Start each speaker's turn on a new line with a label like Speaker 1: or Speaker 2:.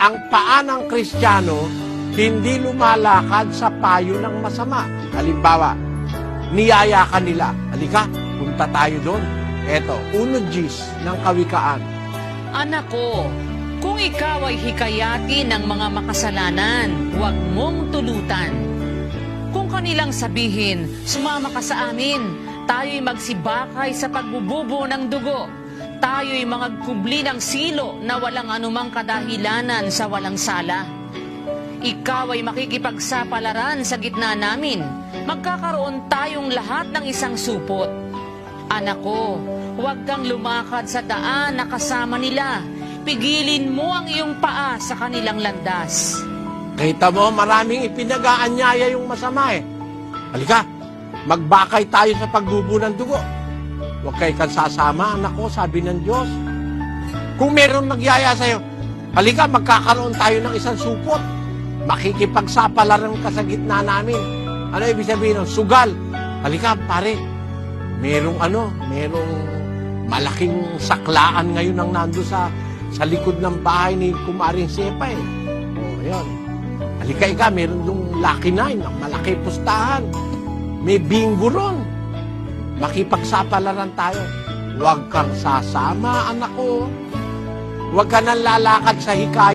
Speaker 1: ang paa ng Kristiyano hindi lumalakad sa payo ng masama. Halimbawa, niyaya ka nila. Halika, punta tayo doon. Eto, 1 Gs ng Kawikaan.
Speaker 2: Anak ko, kung ikaw ay hikayati ng mga makasalanan, huwag mong tulutan. Kung kanilang sabihin, sumama ka sa amin, tayo'y magsibakay sa pagbububo ng dugo. Tayo'y magkubli ng silo na walang anumang kadahilanan sa walang sala. Ikaw ay makikipagsapalaran sa gitna namin. Magkakaroon tayong lahat ng isang supot. Anak ko, huwag kang lumakad sa daan na kasama nila. Pigilin mo ang iyong paa sa kanilang landas.
Speaker 1: Kita mo, maraming ipinag-aanyaya yung masama eh. Halika, magbakay tayo sa pagbubo ng dugo. Huwag kayo kang sasama, anak ko, sabi ng Diyos. Kung meron magyaya sa'yo, halika, magkakaroon tayo ng isang supot. Makikipagsapalaran ka sa gitna namin. Ano ibig sabihin ng sugal? Halika, pare, merong malaking saklaan ngayon ang nando sa likod ng bahay ni Kumaring Sepa eh. O, yun. Halika, meron yung Lucky 9, malaki pustahan. May bingo ron. Makipagsapalaran tayo. Huwag kang sasama, anak ko. Huwag ka nang lalakad sa hikaya.